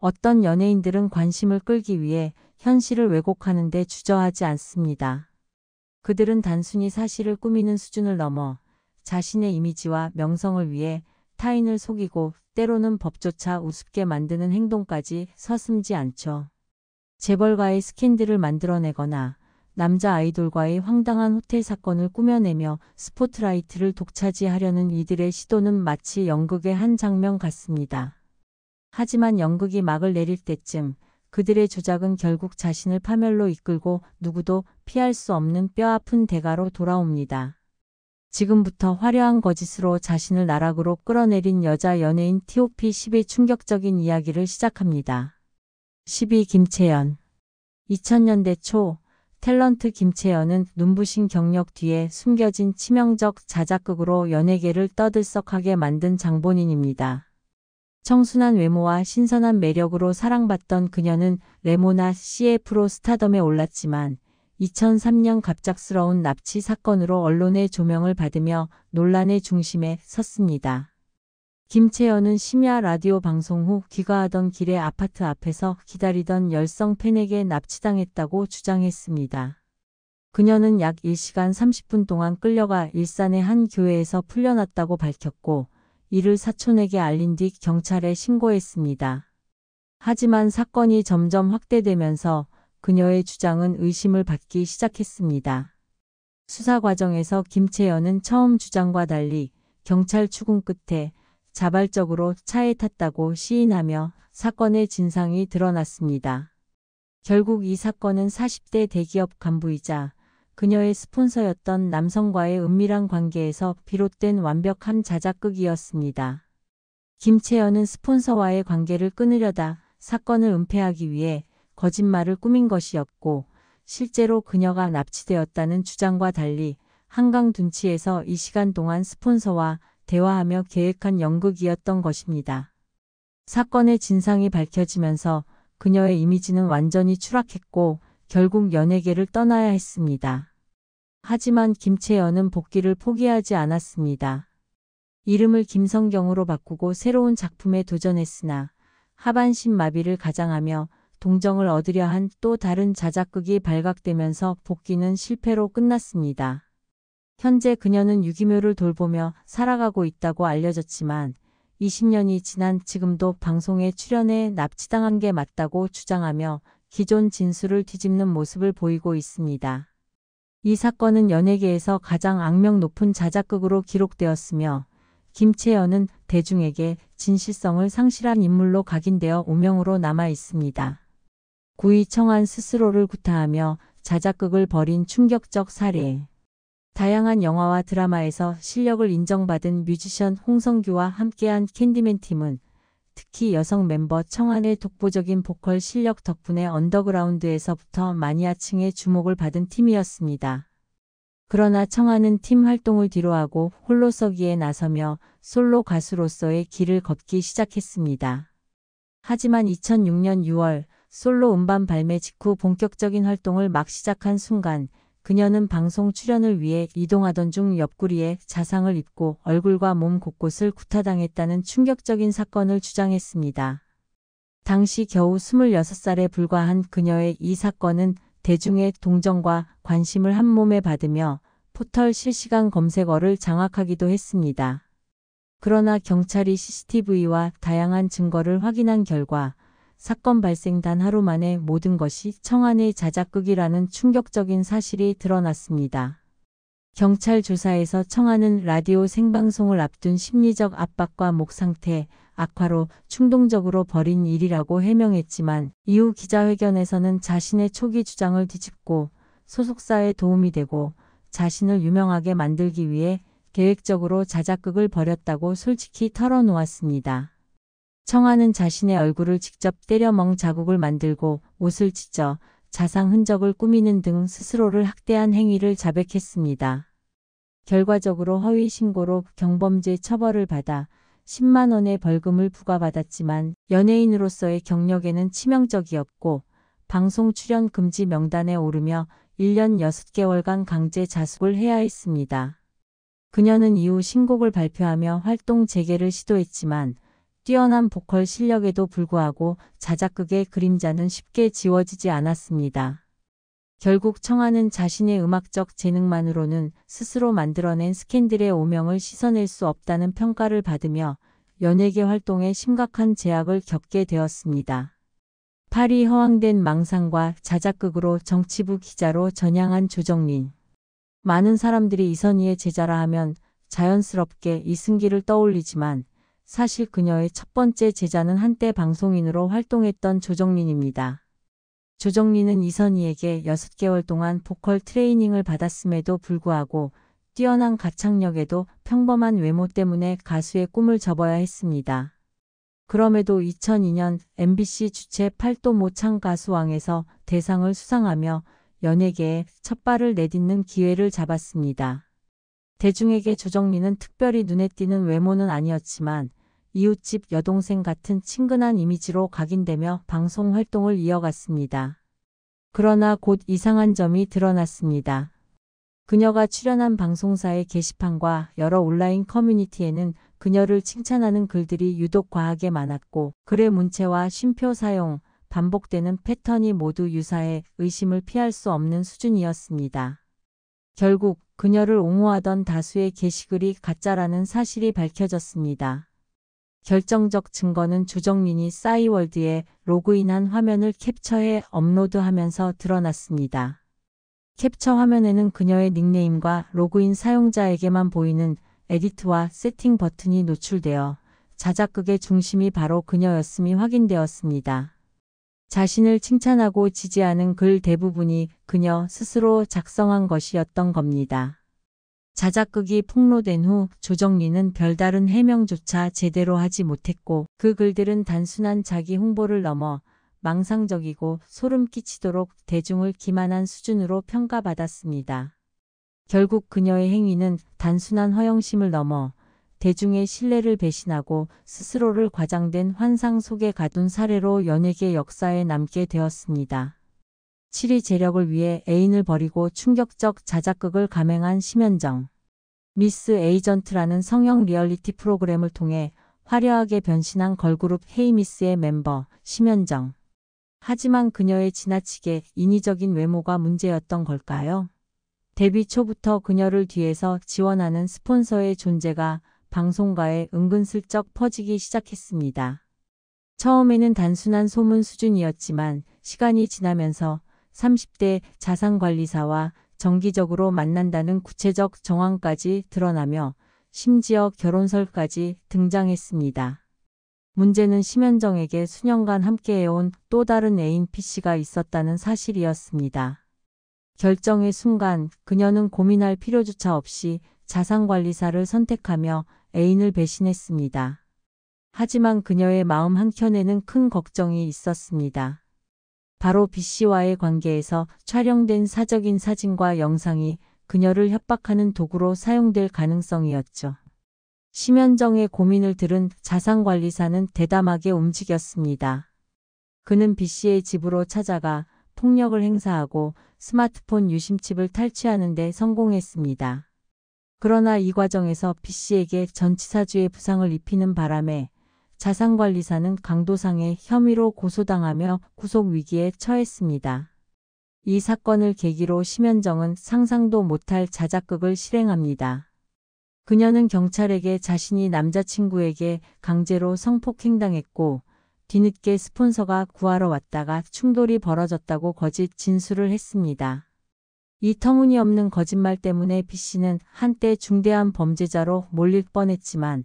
어떤 연예인들은 관심을 끌기 위해 현실을 왜곡하는 데 주저하지 않습니다. 그들은 단순히 사실을 꾸미는 수준을 넘어 자신의 이미지와 명성을 위해 타인을 속이고 때로는 법조차 우습게 만드는 행동까지 서슴지 않죠. 재벌과의 스캔들을 만들어내거나 남자 아이돌과의 황당한 호텔 사건을 꾸며내며 스포트라이트를 독차지하려는 이들의 시도는 마치 연극의 한 장면 같습니다. 하지만 연극이 막을 내릴 때쯤 그들의 조작은 결국 자신을 파멸로 이끌고 누구도 피할 수 없는 뼈아픈 대가로 돌아옵니다. 지금부터 화려한 거짓으로 자신을 나락으로 끌어내린 여자 연예인 TOP10의 충격적인 이야기를 시작합니다. 10위 김채연. 2000년대 초 탤런트 김채연은 눈부신 경력 뒤에 숨겨진 치명적 자작극으로 연예계를 떠들썩하게 만든 장본인입니다. 청순한 외모와 신선한 매력으로 사랑받던 그녀는 레모나 CF로 스타덤에 올랐지만 2003년 갑작스러운 납치 사건으로 언론의 조명을 받으며 논란의 중심에 섰습니다. 김채연은 심야 라디오 방송 후 귀가하던 길에 아파트 앞에서 기다리던 열성 팬에게 납치당했다고 주장했습니다. 그녀는 약 1시간 30분 동안 끌려가 일산의 한 교회에서 풀려났다고 밝혔고 이를 사촌에게 알린 뒤 경찰에 신고했습니다. 하지만 사건이 점점 확대되면서 그녀의 주장은 의심을 받기 시작했습니다. 수사 과정에서 김채연은 처음 주장과 달리 경찰 추궁 끝에 자발적으로 차에 탔다고 시인하며 사건의 진상이 드러났습니다. 결국 이 사건은 40대 대기업 간부이자 그녀의 스폰서였던 남성과의 은밀한 관계에서 비롯된 완벽한 자작극이었습니다. 김채연은 스폰서와의 관계를 끊으려다 사건을 은폐하기 위해 거짓말을 꾸민 것이었고 실제로 그녀가 납치되었다는 주장과 달리 한강 둔치에서 2시간 동안 스폰서와 대화하며 계획한 연극이었던 것입니다. 사건의 진상이 밝혀지면서 그녀의 이미지는 완전히 추락했고 결국 연예계를 떠나야 했습니다. 하지만 김채연은 복귀를 포기하지 않았습니다. 이름을 김성경으로 바꾸고 새로운 작품에 도전했으나 하반신 마비를 가장하며 동정을 얻으려 한 또 다른 자작극이 발각되면서 복귀는 실패로 끝났습니다. 현재 그녀는 유기묘를 돌보며 살아가고 있다고 알려졌지만 20년이 지난 지금도 방송에 출연해 납치당한 게 맞다고 주장하며 기존 진술을 뒤집는 모습을 보이고 있습니다. 이 사건은 연예계에서 가장 악명 높은 자작극으로 기록되었으며 김채연은 대중에게 진실성을 상실한 인물로 각인되어 오명으로 남아 있습니다. 9위 청한 스스로를 구타하며 자작극을 벌인 충격적 사례. 다양한 영화와 드라마에서 실력을 인정받은 뮤지션 홍성규와 함께한 캔디맨 팀은 특히 여성 멤버 청한의 독보적인 보컬 실력 덕분에 언더그라운드에서부터 마니아층의 주목을 받은 팀이었습니다. 그러나 청한은 팀 활동을 뒤로하고 홀로서기에 나서며 솔로 가수로서의 길을 걷기 시작했습니다. 하지만 2006년 6월 솔로 음반 발매 직후 본격적인 활동을 막 시작한 순간 그녀는 방송 출연을 위해 이동하던 중 옆구리에 자상을 입고 얼굴과 몸 곳곳을 구타당했다는 충격적인 사건을 주장했습니다. 당시 겨우 26살에 불과한 그녀의 이 사건은 대중의 동정과 관심을 한몸에 받으며 포털 실시간 검색어를 장악하기도 했습니다. 그러나 경찰이 CCTV와 다양한 증거를 확인한 결과 사건 발생 단 하루 만에 모든 것이 청한의 자작극이라는 충격적인 사실이 드러났습니다. 경찰 조사에서 청한은 라디오 생방송을 앞둔 심리적 압박과 목 상태 악화로 충동적으로 벌인 일이라고 해명했지만 이후 기자회견에서는 자신의 초기 주장을 뒤집고 소속사에 도움이 되고 자신을 유명하게 만들기 위해 계획적으로 자작극을 벌였다고 솔직히 털어놓았습니다. 청한은 자신의 얼굴을 직접 때려멍 자국을 만들고 옷을 찢어 자상 흔적을 꾸미는 등 스스로를 학대한 행위를 자백했습니다. 결과적으로 허위 신고로 경범죄 처벌을 받아 10만 원의 벌금을 부과받았지만 연예인으로서의 경력에는 치명적이었고 방송 출연 금지 명단에 오르며 1년 6개월간 강제 자숙을 해야 했습니다. 그녀는 이후 신곡을 발표하며 활동 재개를 시도했지만 뛰어난 보컬 실력에도 불구하고 자작극의 그림자는 쉽게 지워지지 않았습니다. 결국 청아는 자신의 음악적 재능만으로는 스스로 만들어낸 스캔들의 오명을 씻어낼 수 없다는 평가를 받으며 연예계 활동에 심각한 제약을 겪게 되었습니다. 팔이 허황된 망상과 자작극으로 정치부 기자로 전향한 조정린. 많은 사람들이 이선희의 제자라 하면 자연스럽게 이승기를 떠올리지만 사실 그녀의 첫 번째 제자는 한때 방송인으로 활동했던 조정린입니다. 조정린은 이선희에게 6개월 동안 보컬 트레이닝을 받았음에도 불구하고 뛰어난 가창력에도 평범한 외모 때문에 가수의 꿈을 접어야 했습니다. 그럼에도 2002년 MBC 주최 팔도 모창 가수왕에서 대상을 수상하며 연예계에 첫 발을 내딛는 기회를 잡았습니다. 대중에게 조정린은 특별히 눈에 띄는 외모는 아니었지만 이웃집 여동생 같은 친근한 이미지로 각인되며 방송 활동을 이어갔습니다. 그러나 곧 이상한 점이 드러났습니다. 그녀가 출연한 방송사의 게시판과 여러 온라인 커뮤니티에는 그녀를 칭찬하는 글들이 유독 과하게 많았고 글의 문체와 쉼표 사용, 반복되는 패턴이 모두 유사해 의심을 피할 수 없는 수준이었습니다. 결국 그녀를 옹호하던 다수의 게시글이 가짜라는 사실이 밝혀졌습니다. 결정적 증거는 조정린이 싸이월드에 로그인한 화면을 캡처해 업로드하면서 드러났습니다. 캡처 화면에는 그녀의 닉네임과 로그인 사용자에게만 보이는 에디트와 세팅 버튼이 노출되어 자작극의 중심이 바로 그녀였음이 확인되었습니다. 자신을 칭찬하고 지지하는 글 대부분이 그녀 스스로 작성한 것이었던 겁니다. 자작극이 폭로된 후 조정린은 별다른 해명조차 제대로 하지 못했고 그 글들은 단순한 자기 홍보를 넘어 망상적이고 소름 끼치도록 대중을 기만한 수준으로 평가받았습니다. 결국 그녀의 행위는 단순한 허영심을 넘어 대중의 신뢰를 배신하고 스스로를 과장된 환상 속에 가둔 사례로 연예계 역사에 남게 되었습니다. 7위 재력을 위해 애인을 버리고 충격적 자작극을 감행한 심연정. 미스 에이전트라는 성형 리얼리티 프로그램을 통해 화려하게 변신한 걸그룹 헤이미스의 멤버 심연정. 하지만 그녀의 지나치게 인위적인 외모가 문제였던 걸까요? 데뷔 초부터 그녀를 뒤에서 지원하는 스폰서의 존재가 방송가에 은근슬쩍 퍼지기 시작했습니다. 처음에는 단순한 소문 수준이었지만 시간이 지나면서 30대 자산관리사와 정기적으로 만난다는 구체적 정황까지 드러나며 심지어 결혼설까지 등장했습니다. 문제는 심연정에게 수년간 함께해온 또 다른 애인 P씨가 있었다는 사실이었습니다. 결정의 순간 그녀는 고민할 필요조차 없이 자산관리사를 선택하며 애인을 배신했습니다. 하지만 그녀의 마음 한켠에는 큰 걱정이 있었습니다. 바로 B씨와의 관계에서 촬영된 사적인 사진과 영상이 그녀를 협박하는 도구로 사용될 가능성이었죠. 심연정의 고민을 들은 자산관리사는 대담하게 움직였습니다. 그는 B씨의 집으로 찾아가 폭력을 행사하고 스마트폰 유심칩을 탈취하는 데 성공했습니다. 그러나 이 과정에서 B씨에게 전치사주의 부상을 입히는 바람에 자산관리사는 강도상의 혐의로 고소당하며 구속위기에 처했습니다. 이 사건을 계기로 심연정은 상상도 못할 자작극을 실행합니다. 그녀는 경찰에게 자신이 남자친구에게 강제로 성폭행당했고 뒤늦게 스폰서가 구하러 왔다가 충돌이 벌어졌다고 거짓 진술을 했습니다. 이 터무니없는 거짓말 때문에 B씨는 한때 중대한 범죄자로 몰릴 뻔했지만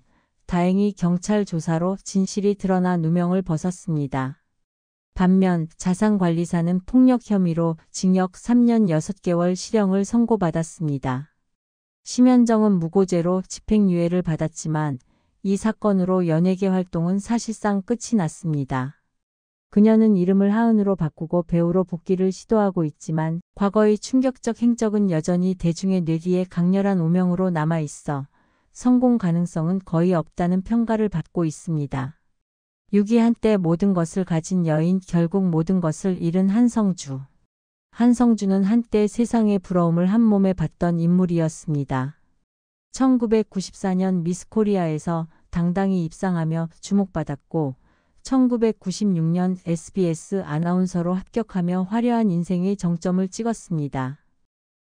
다행히 경찰 조사로 진실이 드러나 누명을 벗었습니다. 반면 자산관리사는 폭력 혐의로 징역 3년 6개월 실형을 선고받았습니다. 심연정은 무고죄로 집행유예를 받았지만 이 사건으로 연예계 활동은 사실상 끝이 났습니다. 그녀는 이름을 하은으로 바꾸고 배우로 복귀를 시도하고 있지만 과거의 충격적 행적은 여전히 대중의 뇌리에 강렬한 오명으로 남아있어 성공 가능성은 거의 없다는 평가를 받고 있습니다. 6위 한때 모든 것을 가진 여인 결국 모든 것을 잃은 한성주. 한성주는 한때 세상의 부러움을 한 몸에 받던 인물이었습니다. 1994년 미스코리아에서 당당히 입상하며 주목받았고 1996년 SBS 아나운서로 합격하며 화려한 인생의 정점을 찍었습니다.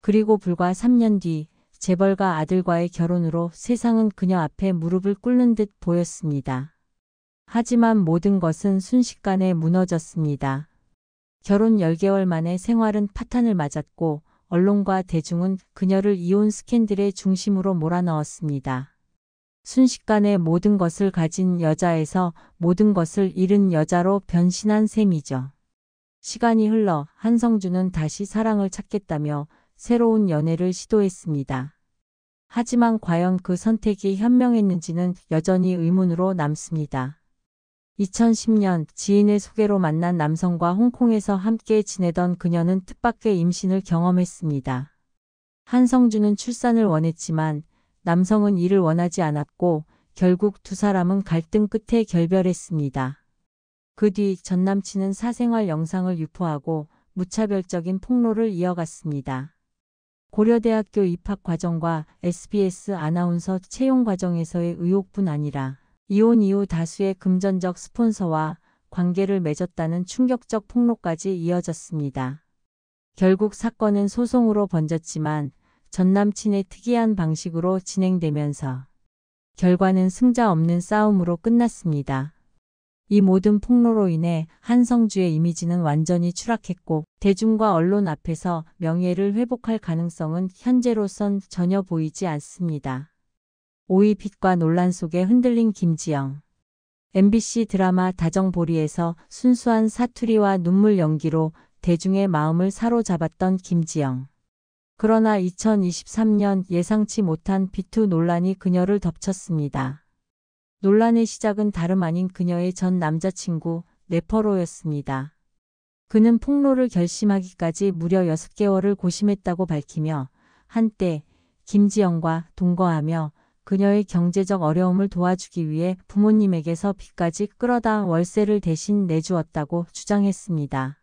그리고 불과 3년 뒤 재벌가 아들과의 결혼으로 세상은 그녀 앞에 무릎을 꿇는 듯 보였습니다. 하지만 모든 것은 순식간에 무너졌습니다. 결혼 10개월 만에 생활은 파탄을 맞았고 언론과 대중은 그녀를 이혼 스캔들의 중심으로 몰아넣었습니다. 순식간에 모든 것을 가진 여자에서 모든 것을 잃은 여자로 변신한 셈이죠. 시간이 흘러 한성주는 다시 사랑을 찾겠다며 새로운 연애를 시도했습니다. 하지만 과연 그 선택이 현명했는지는 여전히 의문으로 남습니다. 2010년 지인의 소개로 만난 남성과 홍콩에서 함께 지내던 그녀는 뜻밖의 임신을 경험했습니다. 한성주는 출산을 원했지만 남성은 이를 원하지 않았고 결국 두 사람은 갈등 끝에 결별했습니다. 그 뒤 전 남친은 사생활 영상을 유포하고 무차별적인 폭로를 이어갔습니다. 고려대학교 입학 과정과 SBS 아나운서 채용 과정에서의 의혹뿐 아니라 이혼 이후 다수의 금전적 스폰서와 관계를 맺었다는 충격적 폭로까지 이어졌습니다. 결국 사건은 소송으로 번졌지만 전 남친의 특이한 방식으로 진행되면서 결과는 승자 없는 싸움으로 끝났습니다. 이 모든 폭로로 인해 한성주의 이미지는 완전히 추락했고 대중과 언론 앞에서 명예를 회복할 가능성은 현재로선 전혀 보이지 않습니다. 오이핏과 논란 속에 흔들린 김지영. MBC 드라마 다정보리에서 순수한 사투리와 눈물 연기로 대중의 마음을 사로잡았던 김지영. 그러나 2023년 예상치 못한 비투 논란이 그녀를 덮쳤습니다. 논란의 시작은 다름 아닌 그녀의 전 남자친구 래퍼로였습니다. 그는 폭로를 결심하기까지 무려 6개월을 고심했다고 밝히며 한때 김지영과 동거하며 그녀의 경제적 어려움을 도와주기 위해 부모님에게서 빚까지 끌어다 월세를 대신 내주었다고 주장했습니다.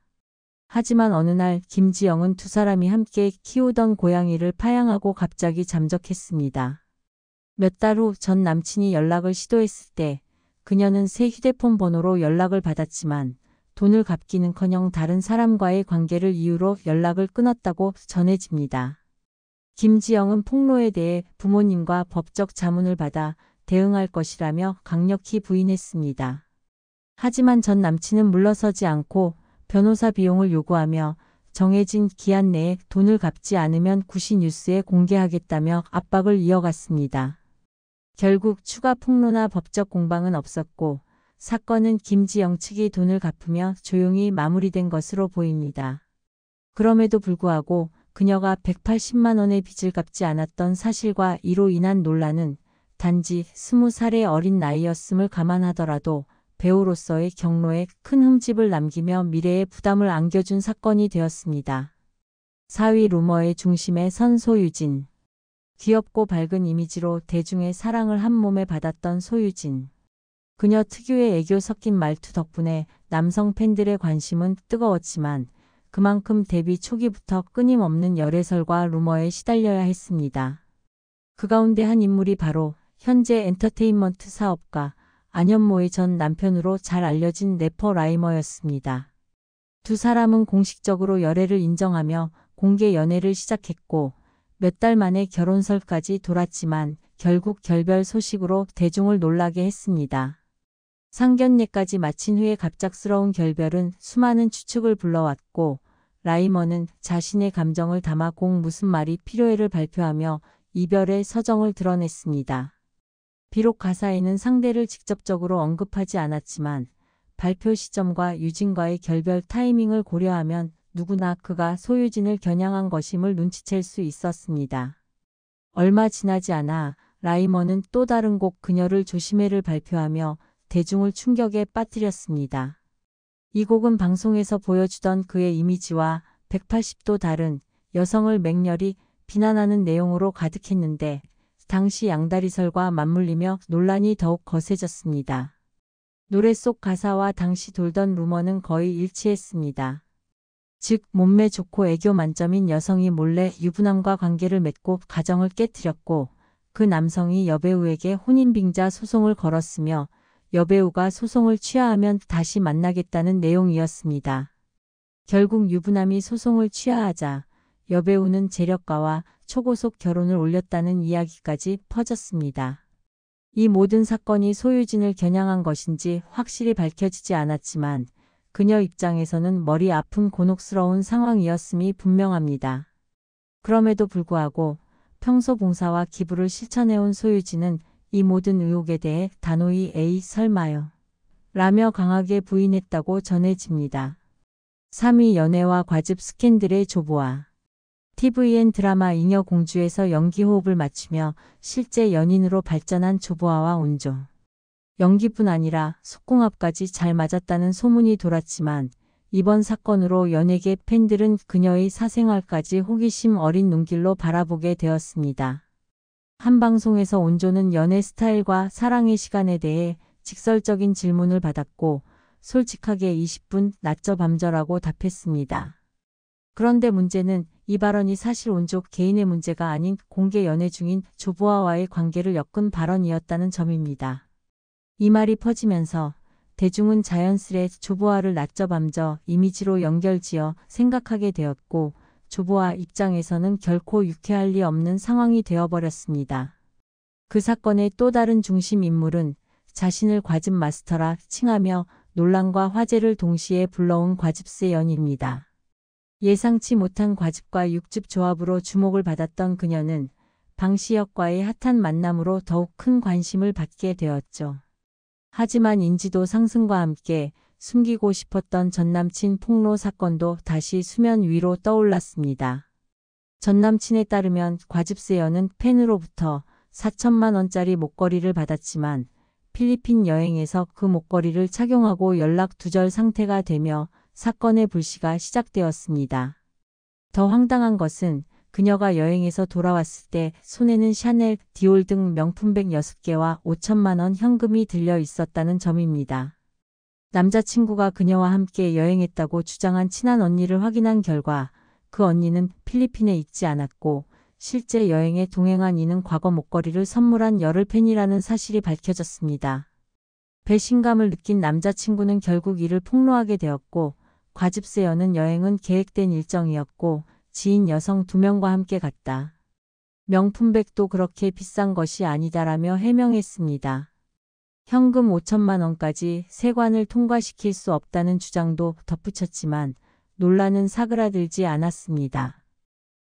하지만 어느 날 김지영은 두 사람이 함께 키우던 고양이를 파양하고 갑자기 잠적했습니다. 몇 달 후 전 남친이 연락을 시도했을 때 그녀는 새 휴대폰 번호로 연락을 받았지만 돈을 갚기는커녕 다른 사람과의 관계를 이유로 연락을 끊었다고 전해집니다. 김지영은 폭로에 대해 부모님과 법적 자문을 받아 대응할 것이라며 강력히 부인했습니다. 하지만 전 남친은 물러서지 않고 변호사 비용을 요구하며 정해진 기한 내에 돈을 갚지 않으면 구시 뉴스에 공개하겠다며 압박을 이어갔습니다. 결국 추가 폭로나 법적 공방은 없었고 사건은 김지영 측이 돈을 갚으며 조용히 마무리된 것으로 보입니다. 그럼에도 불구하고 그녀가 180만 원의 빚을 갚지 않았던 사실과 이로 인한 논란은 단지 20살의 어린 나이였음을 감안하더라도 배우로서의 경로에 큰 흠집을 남기며 미래에 부담을 안겨준 사건이 되었습니다. 4위 루머의 중심에 선 소유진. 귀엽고 밝은 이미지로 대중의 사랑을 한몸에 받았던 소유진. 그녀 특유의 애교 섞인 말투 덕분에 남성 팬들의 관심은 뜨거웠지만 그만큼 데뷔 초기부터 끊임없는 열애설과 루머에 시달려야 했습니다. 그 가운데 한 인물이 바로 현재 엔터테인먼트 사업가 안현모의 전 남편으로 잘 알려진 래퍼 라이머였습니다. 두 사람은 공식적으로 열애를 인정하며 공개 연애를 시작했고 몇 달 만에 결혼설까지 돌았지만 결국 결별 소식으로 대중을 놀라게 했습니다. 상견례까지 마친 후에 갑작스러운 결별은 수많은 추측을 불러왔고 라이머는 자신의 감정을 담아 공 무슨 말이 필요해를 발표하며 이별의 서정을 드러냈습니다. 비록 가사에는 상대를 직접적으로 언급하지 않았지만 발표 시점과 유진과의 결별 타이밍을 고려하면 누구나 그가 소유진을 겨냥한 것임을 눈치챌 수 있었습니다. 얼마 지나지 않아 라이머는 또 다른 곡 그녀를 조심해를 발표하며 대중을 충격에 빠뜨렸습니다. 이 곡은 방송에서 보여주던 그의 이미지와 180도 다른 여성을 맹렬히 비난하는 내용으로 가득했는데 당시 양다리설과 맞물리며 논란이 더욱 거세졌습니다. 노래 속 가사와 당시 돌던 루머는 거의 일치했습니다. 즉 몸매 좋고 애교 만점인 여성이 몰래 유부남과 관계를 맺고 가정을 깨뜨렸고 그 남성이 여배우에게 혼인빙자 소송을 걸었으며 여배우가 소송을 취하하면 다시 만나겠다는 내용이었습니다. 결국 유부남이 소송을 취하하자 여배우는 재력가와 초고속 결혼을 올렸다는 이야기까지 퍼졌습니다. 이 모든 사건이 소유진을 겨냥한 것인지 확실히 밝혀지지 않았지만 그녀 입장에서는 머리 아픈 곤혹스러운 상황이었음이 분명합니다. 그럼에도 불구하고 평소 봉사와 기부를 실천해온 소유진은 이 모든 의혹에 대해 단호히 에이 설마요 라며 강하게 부인했다고 전해집니다. 3위 연애와 과즙 스캔들의 조보아. tvN 드라마 잉여공주에서 연기 호흡을 맞추며 실제 연인으로 발전한 조보아와 온조. 연기뿐 아니라 속궁합까지 잘 맞았다는 소문이 돌았지만 이번 사건으로 연예계 팬들은 그녀의 사생활까지 호기심 어린 눈길로 바라보게 되었습니다. 한 방송에서 온조는 연애 스타일과 사랑의 시간에 대해 직설적인 질문을 받았고 솔직하게 20분 낮저 밤저라고 답했습니다. 그런데 문제는 이 발언이 사실 온조 개인의 문제가 아닌 공개 연애 중인 조보아와의 관계를 엮은 발언이었다는 점입니다. 이 말이 퍼지면서 대중은 자연스레 조보아를 낮저 밤저 이미지로 연결지어 생각하게 되었고 조보아 입장에서는 결코 유쾌할 리 없는 상황이 되어버렸습니다. 그 사건의 또 다른 중심 인물은 자신을 과즙 마스터라 칭하며 논란과 화제를 동시에 불러온 과즙세 연입니다. 예상치 못한 과즙과 육즙 조합으로 주목을 받았던 그녀는 방시혁과의 핫한 만남으로 더욱 큰 관심을 받게 되었죠. 하지만 인지도 상승과 함께 숨기고 싶었던 전남친 폭로 사건도 다시 수면 위로 떠올랐습니다. 전남친에 따르면 과즙세연은 팬으로부터 4천만 원짜리 목걸이를 받았지만 필리핀 여행에서 그 목걸이를 착용하고 연락 두절 상태가 되며 사건의 불씨가 시작되었습니다. 더 황당한 것은 그녀가 여행에서 돌아왔을 때 손에는 샤넬, 디올 등 명품백 6개와 5천만 원 현금이 들려 있었다는 점입니다. 남자친구가 그녀와 함께 여행했다고 주장한 친한 언니를 확인한 결과 그 언니는 필리핀에 있지 않았고 실제 여행에 동행한 이는 과거 목걸이를 선물한 열혈 팬이라는 사실이 밝혀졌습니다. 배신감을 느낀 남자친구는 결국 이를 폭로하게 되었고 과즙세연은 여행은 계획된 일정이었고 지인 여성 2명과 함께 갔다. 명품백도 그렇게 비싼 것이 아니다라며 해명했습니다. 현금 5천만 원까지 세관을 통과시킬 수 없다는 주장도 덧붙였지만 논란은 사그라들지 않았습니다.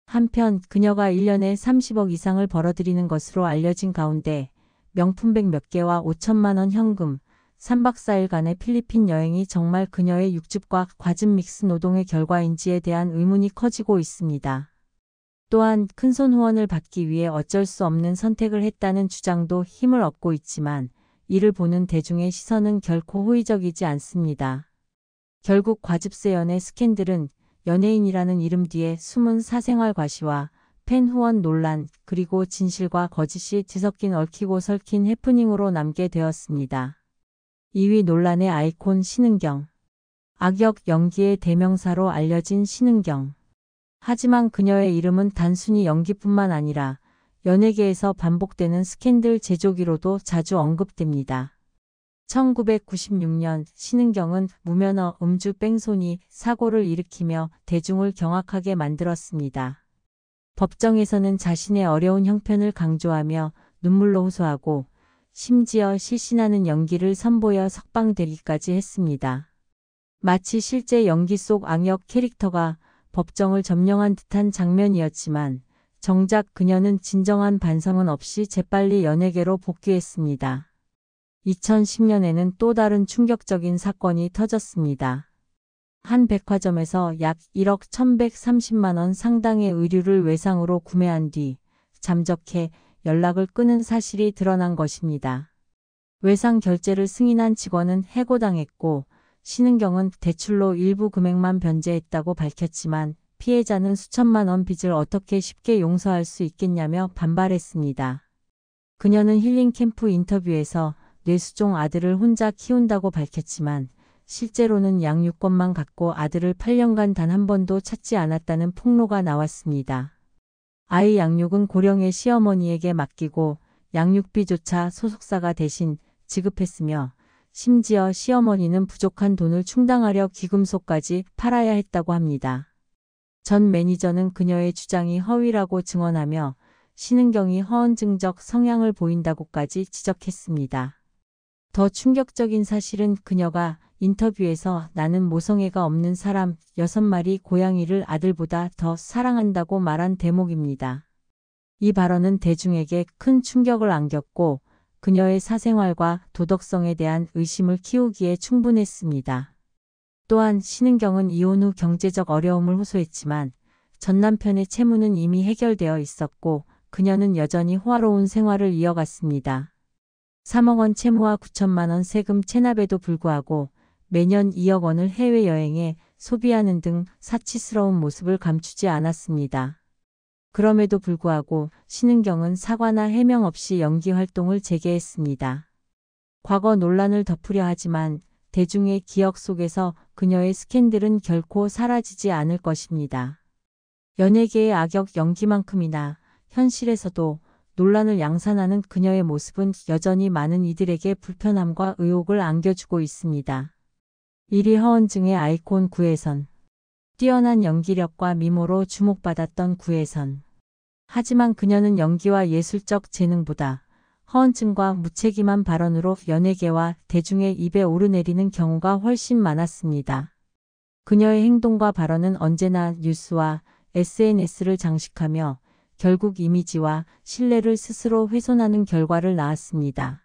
한편 그녀가 1년에 30억 이상을 벌어들이는 것으로 알려진 가운데 명품백 몇 개와 5천만 원 현금, 3박 4일간의 필리핀 여행이 정말 그녀의 육즙과 과즙 믹스 노동의 결과인지에 대한 의문이 커지고 있습니다. 또한 큰손 후원을 받기 위해 어쩔 수 없는 선택을 했다는 주장도 힘을 얻고 있지만 이를 보는 대중의 시선은 결코 호의적이지 않습니다. 결국 과즙세연의 스캔들은 연예인이라는 이름 뒤에 숨은 사생활 과시와 팬 후원 논란 그리고 진실과 거짓이 뒤섞인 얽히고 설킨 해프닝으로 남게 되었습니다. 2위 논란의 아이콘 신은경. 악역 연기의 대명사로 알려진 신은경. 하지만 그녀의 이름은 단순히 연기뿐만 아니라 연예계에서 반복되는 스캔들 제조기로도 자주 언급됩니다. 1996년 신은경은 무면허 음주 뺑소니 사고를 일으키며 대중을 경악하게 만들었습니다. 법정에서는 자신의 어려운 형편을 강조하며 눈물로 호소하고 심지어 실신하는 연기를 선보여 석방되기까지 했습니다. 마치 실제 연기 속 악역 캐릭터가 법정을 점령한 듯한 장면이었지만 정작 그녀는 진정한 반성은 없이 재빨리 연예계로 복귀했습니다. 2010년에는 또 다른 충격적인 사건이 터졌습니다. 한 백화점에서 약 1억 1,130만 원 상당의 의류를 외상으로 구매한 뒤 잠적해 연락을 끊은 사실이 드러난 것입니다. 외상 결제를 승인한 직원은 해고당했고 신은경은 대출로 일부 금액만 변제했다고 밝혔지만 피해자는 수천만 원 빚을 어떻게 쉽게 용서할 수 있겠냐며 반발했습니다. 그녀는 힐링 캠프 인터뷰에서 뇌수종 아들을 혼자 키운다고 밝혔지만 실제로는 양육권만 갖고 아들을 8년간 단 한 번도 찾지 않았다는 폭로가 나왔습니다. 아이 양육은 고령의 시어머니에게 맡기고 양육비조차 소속사가 대신 지급했으며 심지어 시어머니는 부족한 돈을 충당하려 귀금속까지 팔아야 했다고 합니다. 전 매니저는 그녀의 주장이 허위라고 증언하며 신은경이 허언증적 성향을 보인다고까지 지적했습니다. 더 충격적인 사실은 그녀가 인터뷰에서 나는 모성애가 없는 사람 6마리 고양이를 아들보다 더 사랑한다고 말한 대목입니다. 이 발언은 대중에게 큰 충격을 안겼고 그녀의 사생활과 도덕성에 대한 의심을 키우기에 충분했습니다. 또한 신은경은 이혼 후 경제적 어려움을 호소했지만 전 남편의 채무는 이미 해결되어 있었고 그녀는 여전히 호화로운 생활을 이어갔습니다. 3억 원 채무와 9천만 원 세금 체납에도 불구하고 매년 2억 원을 해외여행에 소비하는 등 사치스러운 모습을 감추지 않았습니다. 그럼에도 불구하고 신은경은 사과나 해명 없이 연기 활동을 재개했습니다. 과거 논란을 덮으려 하지만 대중의 기억 속에서 그녀의 스캔들은 결코 사라지지 않을 것입니다. 연예계의 악역 연기만큼이나 현실에서도 논란을 양산하는 그녀의 모습은 여전히 많은 이들에게 불편함과 의혹을 안겨주고 있습니다. 1위 허언증의 아이콘 구혜선. 뛰어난 연기력과 미모로 주목받았던 구혜선. 하지만 그녀는 연기와 예술적 재능보다 허언증과 무책임한 발언으로 연예계와 대중의 입에 오르내리는 경우가 훨씬 많았습니다. 그녀의 행동과 발언은 언제나 뉴스와 SNS를 장식하며 결국 이미지와 신뢰를 스스로 훼손하는 결과를 낳았습니다.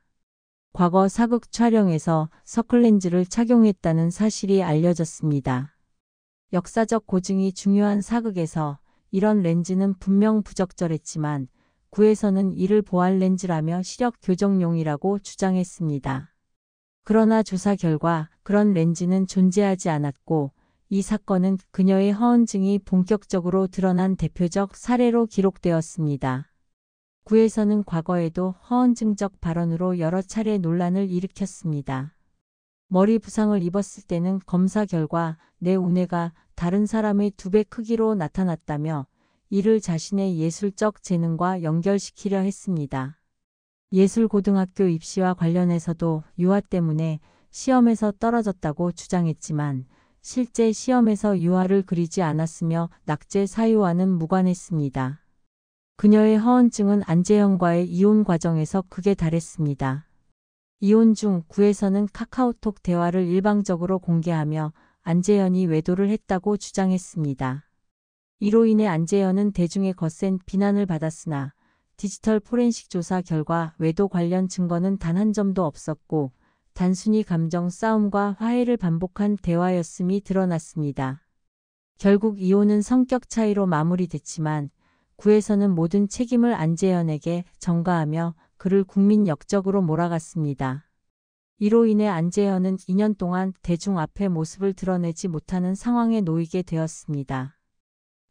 과거 사극 촬영에서 서클렌즈를 착용했다는 사실이 알려졌습니다. 역사적 고증이 중요한 사극에서 이런 렌즈는 분명 부적절했지만 구혜선은 이를 보안 렌즈라며 시력 교정용이라고 주장했습니다. 그러나 조사 결과 그런 렌즈는 존재하지 않았고 이 사건은 그녀의 허언증이 본격적으로 드러난 대표적 사례로 기록되었습니다. 구혜선은 과거에도 허언증적 발언으로 여러 차례 논란을 일으켰습니다. 머리 부상을 입었을 때는 검사 결과 내 우뇌가 다른 사람의 2배 크기로 나타났다며 이를 자신의 예술적 재능과 연결시키려 했습니다. 예술고등학교 입시와 관련해서도 유아 때문에 시험에서 떨어졌다고 주장했지만 실제 시험에서 유아를 그리지 않았으며 낙제 사유와는 무관했습니다. 그녀의 허언증은 안재현과의 이혼 과정에서 극에 달했습니다. 이혼 중 구혜선은 카카오톡 대화를 일방적으로 공개하며 안재현이 외도를 했다고 주장했습니다. 이로 인해 안재현은 대중의 거센 비난을 받았으나 디지털 포렌식 조사 결과 외도 관련 증거는 단 한 점도 없었고 단순히 감정 싸움과 화해를 반복한 대화였음이 드러났습니다. 결국 이혼은 성격 차이로 마무리됐지만 구혜선은 모든 책임을 안재현에게 전가하며 그를 국민 역적으로 몰아갔습니다. 이로 인해 안재현은 2년 동안 대중 앞에 모습을 드러내지 못하는 상황에 놓이게 되었습니다.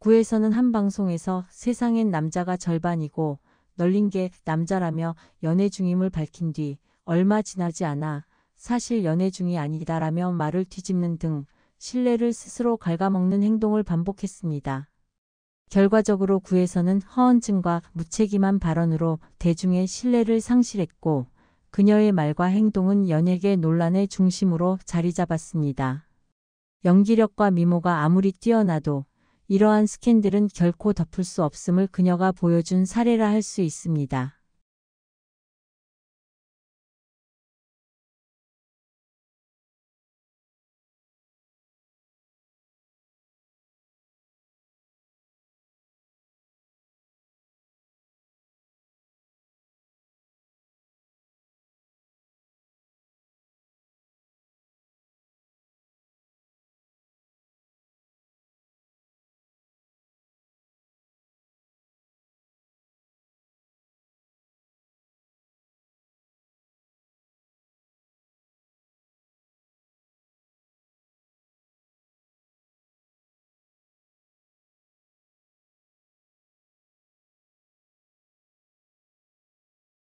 구혜선은 한 방송에서 세상엔 남자가 절반이고 널린 게 남자라며 연애 중임을 밝힌 뒤 얼마 지나지 않아 사실 연애 중이 아니다라며 말을 뒤집는 등 신뢰를 스스로 갉아먹는 행동을 반복했습니다. 결과적으로 구혜선은 허언증과 무책임한 발언으로 대중의 신뢰를 상실했고 그녀의 말과 행동은 연예계 논란의 중심으로 자리 잡았습니다. 연기력과 미모가 아무리 뛰어나도 이러한 스캔들은 결코 덮을 수 없음을 그녀가 보여준 사례라 할 수 있습니다.